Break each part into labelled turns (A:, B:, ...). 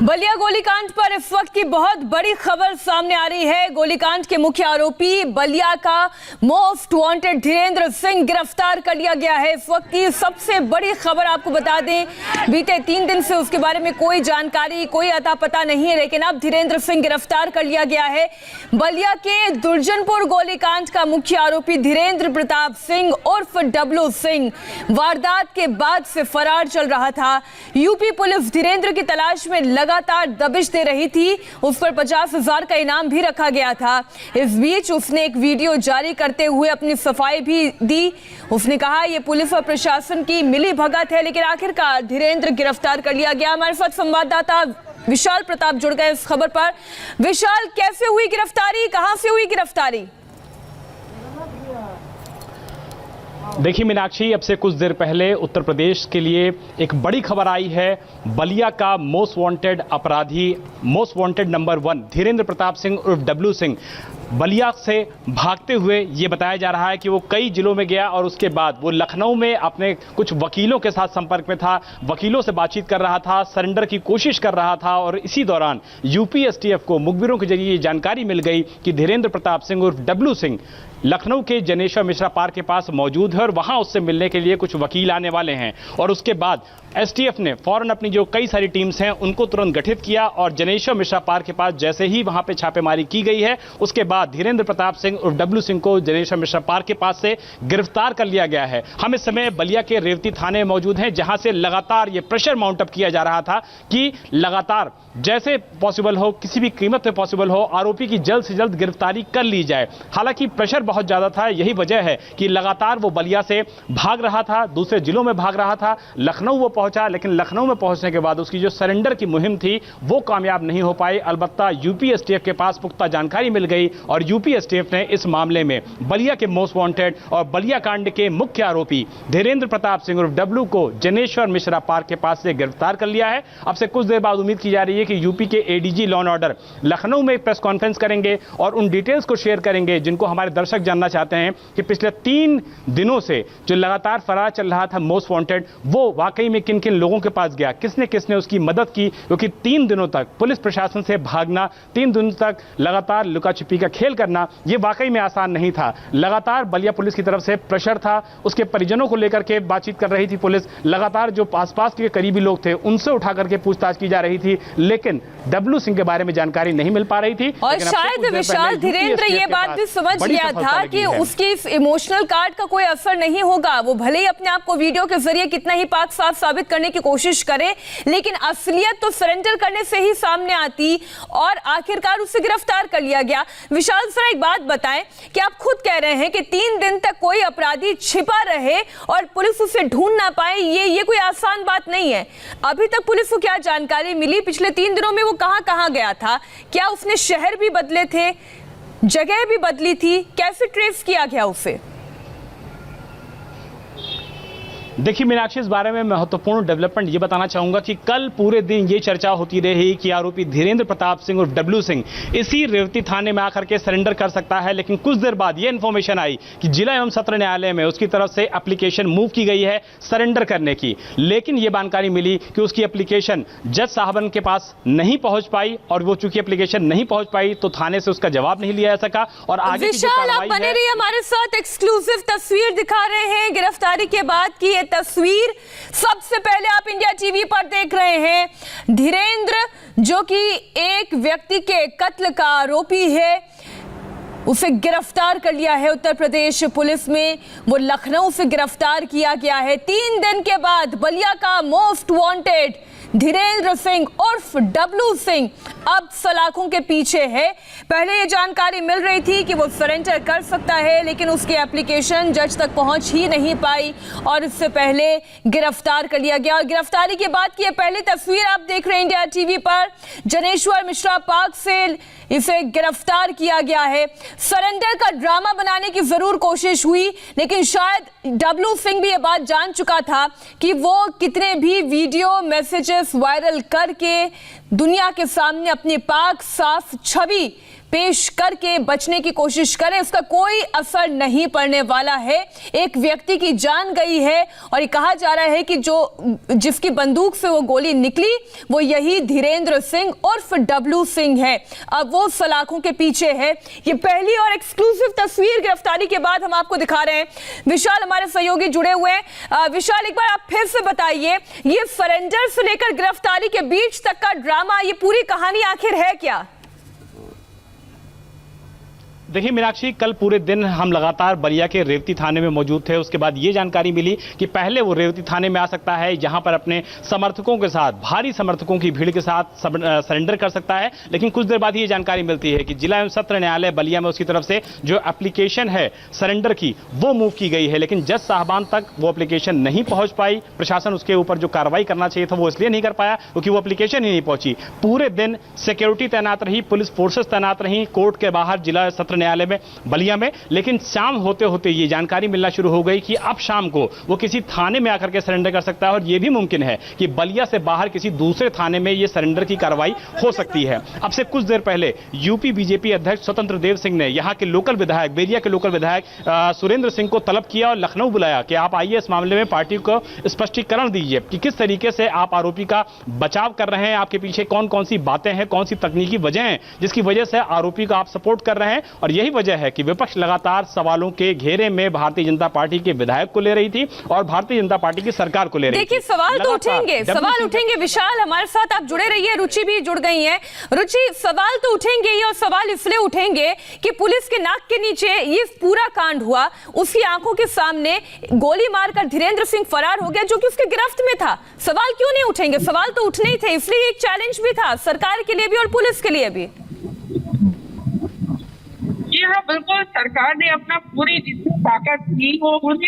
A: बलिया गोलीकांड पर इस वक्त की बहुत बड़ी खबर सामने आ रही है। गोलीकांड के मुख्य आरोपी बलिया का मोस्ट वांटेड धीरेंद्र सिंह गिरफ्तार कर लिया गया है। इस वक्त की सबसे बड़ी खबर आपको बता दें, बीते 3 दिन से उसके बारे में कोई जानकारी, कोई अता पता नहीं है, लेकिन अब धीरेंद्र सिंह गिरफ्तार कर लिया गया है। बलिया के दुर्जनपुर गोलीकांड का मुख्य आरोपी धीरेंद्र प्रताप सिंह उर्फ डब्लू सिंह वारदात के बाद से फरार चल रहा था। यूपी पुलिस धीरेंद्र की तलाश में लगातार दबिश दे रही थी। उस पर 50,000 का इनाम भी रखा गया था। इस बीच उसने एक वीडियो जारी करते हुए अपनी सफाई भी दी। उसने कहा यह पुलिस और प्रशासन की मिली भगत है, लेकिन आखिरकार धीरेंद्र गिरफ्तार कर लिया गया। हमारे साथ संवाददाता विशाल प्रताप जुड़ गए इस खबर पर। विशाल, कैसे हुई गिरफ्तारी, कहां से हुई गिरफ्तारी?
B: देखिए मीनाक्षी, अब से कुछ देर पहले उत्तर प्रदेश के लिए एक बड़ी खबर आई है। बलिया का मोस्ट वांटेड अपराधी, most wanted number 1 Dhirendra Pratap Singh उर्फ डब्लू सिंह बलिया से भागते हुए ये बताया जा रहा है कि वो कई जिलों में गया और उसके बाद वो लखनऊ में अपने कुछ वकीलों के साथ संपर्क में था, वकीलों से बातचीत कर रहा था, सरेंडर की कोशिश कर रहा था। और इसी दौरान यूपी एसटीएफ को मुखबिरों के जरिए जानकारी मिल गई कि धीरेंद्र प्रताप सिंह उर्फ डब्लू सिंह लखनऊ के जनेश्वर मिश्रा पार्क के पास मौजूद है और वहां उससे मिलने के लिए कुछ वकील आने वाले हैं। और उसके बाद एसटीएफ ने फौरन अपनी जो कई सारी टीम्स हैं उनको तुरंत गठित किया और जनेश्वर मिश्रा पार्क के पास जैसे ही वहां पे छापेमारी की गई है, उसके बाद धीरेंद्र प्रताप सिंह उर्फ डब्लू सिंह को जनेश्वर मिश्रा पार्क के पास से गिरफ्तार कर लिया गया है। हम इस समय बलिया के रेवती थाने में मौजूद हैं, जहां से लगातार ये प्रेशर माउंट अप किया जा रहा था कि लगातार जैसे पॉसिबल हो, किसी भी कीमत पे पॉसिबल हो, आरोपी की जल्द से जल्द गिरफ्तारी कर ली जाए। हालांकि प्रेशर बहुत ज्यादा था, यही वजह है कि लगातार वो बलिया से भाग रहा था, दूसरे जिलों में भाग रहा था। लखनऊ वो पहुंचा, लेकिन लखनऊ में पहुंचने के बाद उसकी जो सरेंडर की मुहिम थी वो कामयाब नहीं हो पाई। अलबत्ता यूपी एसटीएफ के पास पुख्ता जानकारी मिल गई और यूपी एसटीएफ ने इस मामले में बलिया के मोस्ट वांटेड और बलिया कांड के मुख्य आरोपी धीरेंद्र प्रताप सिंह उर्फ डब्लू को जनेश्वर मिश्रा पार्क के पास से गिरफ्तार कर लिया है। अब से कुछ देर बाद उम्मीद की जा रही है कि यूपी के ADG law and order Lucknow में प्रेस कॉन्फ्रेंस करेंगे और उन डिटेल्स को शेयर करेंगे जिनको हमारे दर्शक जानना चाहते हैं कि पिछले 3 दिनों से जो लगातार फरार चल रहा था मोस्ट वांटेड, वो वाकई में किन किन लोगों के पास गया, किसने किसने उसकी मदद की। क्योंकि 3 दिनों तक पुलिस प्रशासन से भागना, 3 दिनों तक लगातार लुका छिपी का खेल करना, यह वाकई में आसान नहीं था। लगातार बलिया पुलिस की तरफ से प्रेशर था, उसके परिजनों को लेकर के बातचीत कर रही थी पुलिस। लगातार जो आसपास के करीबी लोग थे उनसे उठा करके पूछताछ की जा रही थी, लेकिन डब्लू सिंह के बारे में जानकारी नहीं मिल पा रही थी।
A: और शायद विशाल धीरेंद्र ये बात भी समझ गया था कि उसकी इस इमोशनल कार्ड का कोई असर नहीं होगा। वो भले ही अपने आप को वीडियो के जरिए कितना ही पाक साफ साबित करने की कोशिश करे, लेकिन असलियत तो सरेंडर करने से ही सामने आती और आखिरकार उसे गिरफ्तार कर लिया गया। विशाल सर, एक बात बताएं कि आप खुद कह रहे हैं कि 3 दिन तक कोई अपराधी छिपा रहे और पुलिस उसे ढूंढ ना पाए, ये कोई आसान बात नहीं है। अभी तक पुलिस को क्या जानकारी मिली? पिछले 3 दिनों में वो कहां गया था? क्या उसने शहर भी बदले थे, जगह भी बदली थी? कैसे ट्रेस किया गया उसे?
B: देखिए मीनाक्षी, इस बारे में महत्वपूर्ण डेवलपमेंट ये बताना चाहूंगा कि कल पूरे दिन ये चर्चा होती रही कि आरोपी धीरेंद्र प्रताप सिंह और डब्लू सिंह इसी रेवती थाने में आकर के सरेंडर कर सकता है। लेकिन कुछ देर बाद ये इन्फॉर्मेशन आई कि जिला एवं सत्र न्यायालय में उसकी तरफ से एप्लीकेशन मूव की गई है सरेंडर करने की। लेकिन ये जानकारी मिली कि उसकी एप्लीकेशन जज साहबन के पास नहीं पहुंच पाई और वो चूंकि एप्लीकेशन नहीं पहुंच पाई तो थाने से उसका जवाब नहीं लिया जा सका। और आगे
A: विशाल, आप बने रहिए हमारे साथ, एक्सक्लूसिव तस्वीर दिखा रहे हैं गिरफ्तारी के बाद की। तस्वीर सबसे पहले आप इंडिया टीवी पर देख रहे हैं। धीरेंद्र, जो कि एक व्यक्ति के कत्ल का आरोपी है, उसे गिरफ्तार कर लिया है उत्तर प्रदेश पुलिस में। वो लखनऊ से गिरफ्तार किया गया है। 3 दिन के बाद बलिया का मोस्ट वांटेड धीरेंद्र सिंह उर्फ डब्लू सिंह अब सलाखों के पीछे है। पहले ये जानकारी मिल रही थी कि वो सरेंडर कर सकता है, लेकिन उसकी एप्लीकेशन जज तक पहुंच ही नहीं पाई और इससे पहले गिरफ्तार कर लिया गया। और गिरफ्तारी के बाद की ये पहली तस्वीर आप देख रहे हैं इंडिया टीवी पर। जनेश्वर मिश्रा पार्क से इसे गिरफ्तार किया गया है। सरेंडर का ड्रामा बनाने की जरूर कोशिश हुई, लेकिन शायद डब्लू सिंह भी ये बात जान चुका था कि वो कितने भी वीडियो मैसेजेस वायरल करके दुनिया के सामने अपनी पाक साफ छवि पेश करके बचने की कोशिश करें, उसका कोई असर नहीं पड़ने वाला है। एक व्यक्ति की जान गई है और ये कहा जा रहा है कि जिसकी बंदूक से वो गोली निकली वो यही धीरेन्द्र सिंह उर्फ डब्लू सिंह है। अब वो सलाखों के पीछे है। ये पहली और एक्सक्लूसिव तस्वीर गिरफ्तारी के बाद हम आपको दिखा रहे हैं। विशाल हमारे सहयोगी जुड़े हुए हैं। विशाल, एक बार आप फिर से बताइए, ये सरेंडर से लेकर गिरफ्तारी के बीच तक का ड्रामा, ये पूरी कहानी आखिर है क्या?
B: देखिए मीनाक्षी, कल पूरे दिन हम लगातार बलिया के रेवती थाने में मौजूद थे। उसके बाद ये जानकारी मिली कि पहले वो रेवती थाने में आ सकता है, जहां पर अपने समर्थकों के साथ, भारी समर्थकों की भीड़ के साथ सरेंडर कर सकता है। लेकिन कुछ देर बाद ये जानकारी मिलती है कि जिला एवं सत्र न्यायालय बलिया में उसकी तरफ से जो एप्लीकेशन है सरेंडर की, वो मूव की गई है। लेकिन जज साहबान तक वो एप्लीकेशन नहीं पहुंच पाई। प्रशासन उसके ऊपर जो कार्रवाई करना चाहिए था वो इसलिए नहीं कर पाया क्योंकि वो एप्लीकेशन ही नहीं पहुंची। पूरे दिन सिक्योरिटी तैनात रही, पुलिस फोर्सेस तैनात रही कोर्ट के बाहर, जिला सत्र न्यायालय में बलिया में। लेकिन शाम होते होते ये जानकारी मिलना शुरू हो गई कि अब शाम को वो किसी थाने में आकर के सरेंडर कर सकता है और यह भी मुमकिन है कि बलिया से बाहर किसी दूसरे थाने में ये सरेंडर की कार्रवाई हो सकती है। अब से कुछ देर पहले यूपी बीजेपी अध्यक्ष स्वतंत्र देव सिंह ने यहां के लोकल विधायक, बेरिया के लोकल विधायक सुरेंद्र सिंह को तलब किया और लखनऊ बुलाया कि आप आइए, इस मामले में पार्टी को स्पष्टीकरण दीजिए कि किस तरीके से आप आरोपी का बचाव कर रहे हैं, आपके पीछे कौन कौन सी बातें हैं, कौन सी तकनीकी वजह हैं जिसकी वजह से आरोपी का आप सपोर्ट कर रहे हैं। और यही वजह है कि विपक्ष लगातार सवालों के घेरे में भारतीय जनता पार्टी के विधायक को ले रही थी और भारतीय जनता पार्टी की सरकार को ले रही थी।
A: देखिए, सवाल तो उठेंगे। विशाल, हमारे साथ आप जुड़े रहिए। रुचि भी जुड़ गई है। रुचि, सवाल तो उठेंगे ही, और सवाल इसलिए उठेंगे कि पुलिस के नाक के नीचे ये पूरा कांड हुआ, उसकी आंखों के सामने गोली मारकर धीरेन्द्र सिंह फरार हो गया जो कि उसके गिरफ्त में था। सवाल क्यों नहीं उठेंगे? सवाल तो उठने ही थे, इसलिए एक चैलेंज भी था सरकार के लिए भी और पुलिस के लिए भी।
C: जी हाँ, बिल्कुल। सरकार ने अपना पूरी जितनी ताकत थी वो पूरी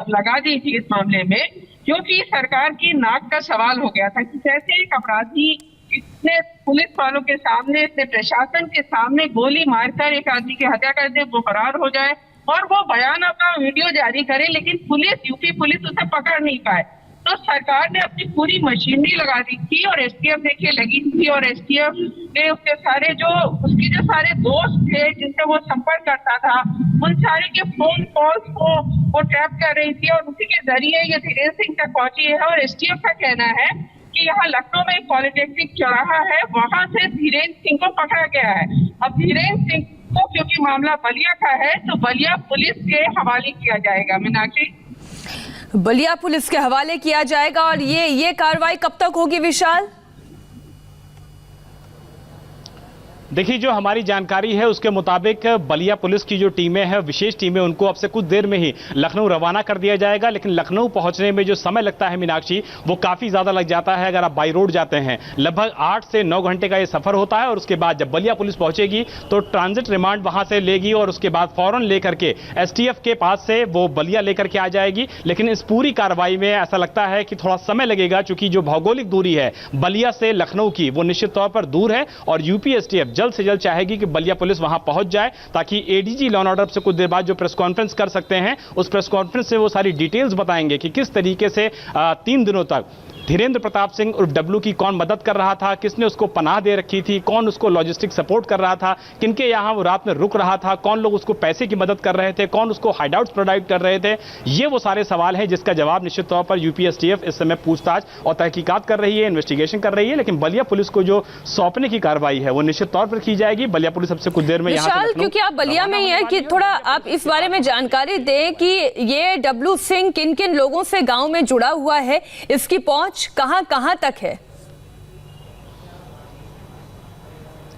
C: लगा दी थी इस मामले में, क्योंकि सरकार की नाक का सवाल हो गया था कि कैसे एक अपराधी इतने पुलिस वालों के सामने, इतने प्रशासन के सामने गोली मारकर एक आदमी की हत्या कर दे, वो फरार हो जाए और वो बयान अपना वीडियो जारी करे, लेकिन पुलिस, यूपी पुलिस उसे पकड़ नहीं पाए। तो सरकार ने अपनी पूरी मशीनरी लगा दी थी और एसटीएफ देखिए लगी थी और एसटीएफ ने उसके सारे उसके जो सारे दोस्त थे जिनसे वो संपर्क करता था, उन सारे के फोन कॉल्स को वो ट्रैप कर रही थी और उसी के जरिए ये धीरेन्द्र सिंह तक पहुंची है। और एसटीएफ का कहना है कि यहाँ लखनऊ में एक पॉलिटेक्निक चौराहा है, वहां से धीरेन्द्र सिंह को पकड़ा गया है। अब धीरेन्द्र सिंह को क्योंकि मामला बलिया का है तो बलिया पुलिस के हवाले किया जाएगा। मीनाक्षी,
A: बलिया पुलिस के हवाले किया जाएगा। और ये कार्रवाई कब तक होगी विशाल?
B: देखिए, जो हमारी जानकारी है उसके मुताबिक बलिया पुलिस की जो टीमें हैं, विशेष टीमें, उनको अब से कुछ देर में ही लखनऊ रवाना कर दिया जाएगा। लेकिन लखनऊ पहुंचने में जो समय लगता है मीनाक्षी, वो काफी ज्यादा लग जाता है। अगर आप बाई रोड जाते हैं लगभग 8 से 9 घंटे का ये सफर होता है। और उसके बाद जब बलिया पुलिस पहुंचेगी तो ट्रांजिट रिमांड वहां से लेगी और उसके बाद फौरन लेकर के एसटीएफ के पास से वो बलिया लेकर के आ जाएगी। लेकिन इस पूरी कार्रवाई में ऐसा लगता है कि थोड़ा समय लगेगा, चूंकि जो भौगोलिक दूरी है बलिया से लखनऊ की, वो निश्चित तौर पर दूर है और यूपी एसटीएफ जल्द से जल्द चाहेगी कि बलिया पुलिस वहां पहुंच जाए ताकि एडीजी लॉ एंड ऑर्डर से कुछ देर बाद जो प्रेस कॉन्फ्रेंस कर सकते हैं, उस प्रेस कॉन्फ्रेंस से वो सारी डिटेल्स बताएंगे कि किस तरीके से 3 दिनों तक धीरेन्द्र प्रताप सिंह उर्फ डब्लू की कौन मदद कर रहा था, किसने उसको पनाह दे रखी थी, कौन उसको लॉजिस्टिक सपोर्ट कर रहा था, किनके यहां वो रात में रुक रहा था, कौन लोग उसको पैसे की मदद कर रहे थे, कौन उसको हाइडआउट्स प्रोवाइड कर रहे थे। ये वो सारे सवाल हैं जिसका जवाब निश्चित तौर पर यूपी एसटीएफ इस समय पूछताछ और तहकीकात कर रही है, इन्वेस्टिगेशन कर रही है। लेकिन बलिया पुलिस को जो सौंपने की कार्रवाई है वो निश्चित तौर पर की जाएगी। बलिया पुलिस सबसे कुछ देर में
A: विशाल, क्योंकि आप बलिया में ही है, कि थोड़ा आप इस बारे में जानकारी दें कि ये डब्लू सिंह किन किन लोगों से गांव में जुड़ा हुआ है, इसकी पहुंच कहां कहां तक है?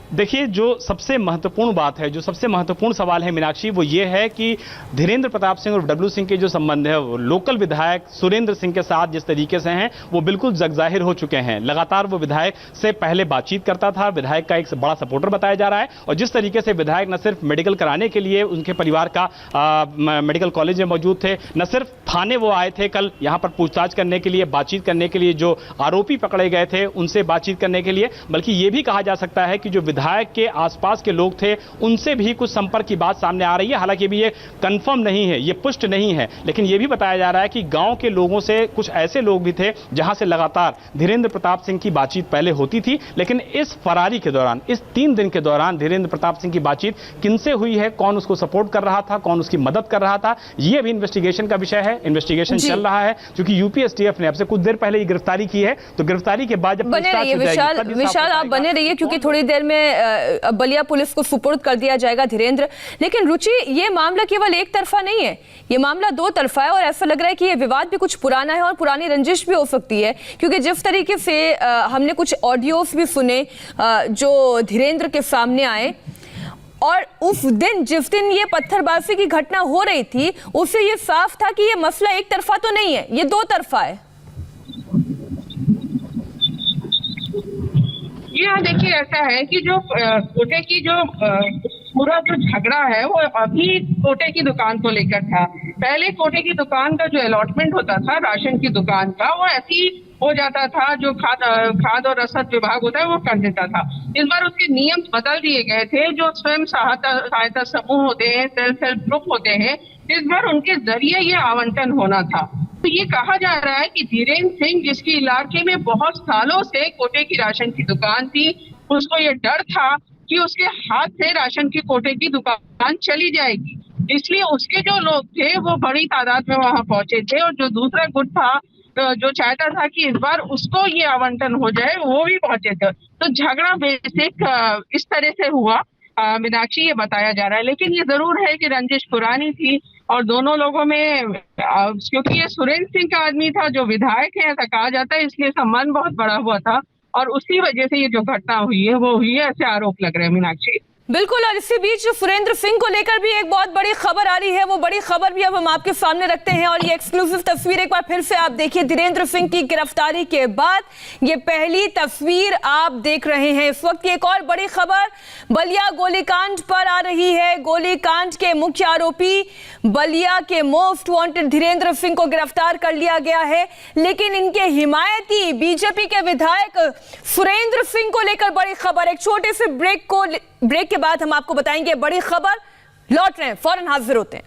B: देखिए, जो सबसे महत्वपूर्ण बात है, जो सबसे महत्वपूर्ण सवाल है मीनाक्षी, वो ये है कि धीरेन्द्र प्रताप सिंह और डब्लू सिंह के जो संबंध है वो लोकल विधायक सुरेंद्र सिंह के साथ जिस तरीके से हैं वो बिल्कुल जगजाहिर हो चुके हैं। लगातार वो विधायक से पहले बातचीत करता था, विधायक का एक बड़ा सपोर्टर बताया जा रहा है। और जिस तरीके से विधायक न सिर्फ मेडिकल कराने के लिए उनके परिवार का मेडिकल कॉलेज में मौजूद थे, न सिर्फ थाने वो आए थे कल यहाँ पर पूछताछ करने के लिए, बातचीत करने के लिए, जो आरोपी पकड़े गए थे उनसे बातचीत करने के लिए, बल्कि ये भी कहा जा सकता है कि जो विधायक के आसपास के लोग थे उनसे भी कुछ संपर्क की बात सामने आ रही है। हालांकि भी ये कंफर्म नहीं है, ये पुष्ट नहीं है, लेकिन ये भी बताया जा रहा है कि गांव के लोगों से कुछ ऐसे लोग भी थे जहां से लगातार धीरेंद्र प्रताप सिंह की बातचीत पहले होती थी, लेकिन इस फरारी के दौरान, इस 3 दिन के दौरान धीरेंद्र प्रताप सिंह की बातचीत किनसे हुई है, कौन उसको सपोर्ट कर रहा था, कौन उसकी मदद कर रहा था, ये भी इन्वेस्टिगेशन का विषय है। इन्वेस्टिगेशन चल रहा है क्योंकि यूपी एसटीएफ ने अब से कुछ देर पहले ही गिरफ्तारी की है, तो गिरफ्तारी के बाद जब
A: बने रहिए विशाल, आप बने रहिए क्योंकि थोड़ी देर में बलिया पुलिस को सुपुर्द कर दिया जाएगा धीरेंद्र। लेकिन रुचि, ये मामला केवल एक तरफा नहीं है, ये मामला 2 तरफा है और ऐसा लग रहा है कि ये विवाद भी कुछ पुराना है और पुरानी रंजिश भी हो सकती है, क्योंकि जिस तरीके से हमने कुछ ऑडियोस भी सुने जो धीरेंद्र के सामने आए, और उस दिन जिस दिन ये पत्थरबाजी की घटना हो रही थी उससे ये साफ था कि ये मसला एक तरफा तो नहीं है, ये 2 तरफा है।
C: यहाँ देखिए, ऐसा है कि जो कोटे की जो पूरा जो झगड़ा है वो अभी कोटे की दुकान को लेकर था। पहले कोटे की दुकान का जो अलॉटमेंट होता था राशन की दुकान का, वो ऐसी हो जाता था, जो खाद और रसद विभाग होता है वो कर देता था। इस बार उसके नियम बदल दिए गए थे। जो स्वयं सहायता समूह होते हैं, सेल्फ हेल्प ग्रुप होते हैं, इस बार उनके जरिए ये आवंटन होना था। तो ये कहा जा रहा है कि धीरेंद्र सिंह, जिसके इलाके में बहुत सालों से कोटे की राशन की दुकान थी, उसको ये डर था कि उसके हाथ से राशन की कोटे की दुकान चली जाएगी, इसलिए उसके जो लोग थे वो बड़ी तादाद में वहां पहुंचे थे। और जो दूसरा गुट था जो चाहता था कि इस बार उसको ये आवंटन हो जाए, वो भी पहुंचे थे। तो झगड़ा बेसिक इस तरह से हुआ मीनाक्षी, ये बताया जा रहा है। लेकिन ये जरूर है कि रंजिश पुरानी थी और दोनों लोगों में, क्योंकि ये सुरेंद्र सिंह का आदमी था जो विधायक है, ऐसा कहा जाता है, इसलिए सम्मान बहुत बड़ा हुआ था और उसी वजह से ये जो घटना हुई है वो हुई है, ऐसे आरोप लग रहे हैं मीनाक्षी।
A: बिल्कुल, और इसी बीच सुरेंद्र सिंह को लेकर भी एक बहुत बड़ी खबर आ रही है, वो बड़ी खबर भी अब हम आपके सामने रखते हैं और ये एक्सक्लूसिव तस्वीर एक बार फिर से आप देखिए। धीरेंद्र सिंह की गिरफ्तारी के बाद ये पहली तस्वीर आप देख रहे हैं। इस वक्त एक और बड़ी खबर बलिया गोलीकांड पर आ रही है। गोलीकांड के मुख्य आरोपी बलिया के मोस्ट वांटेड धीरेंद्र सिंह को गिरफ्तार कर लिया गया है, लेकिन इनके हिमायती बीजेपी के विधायक सुरेंद्र सिंह को लेकर बड़ी खबर। एक छोटे से ब्रेक के बाद हम आपको बताएंगे बड़ी खबर। लौट रहे हैं, फौरन हाजिर होते हैं।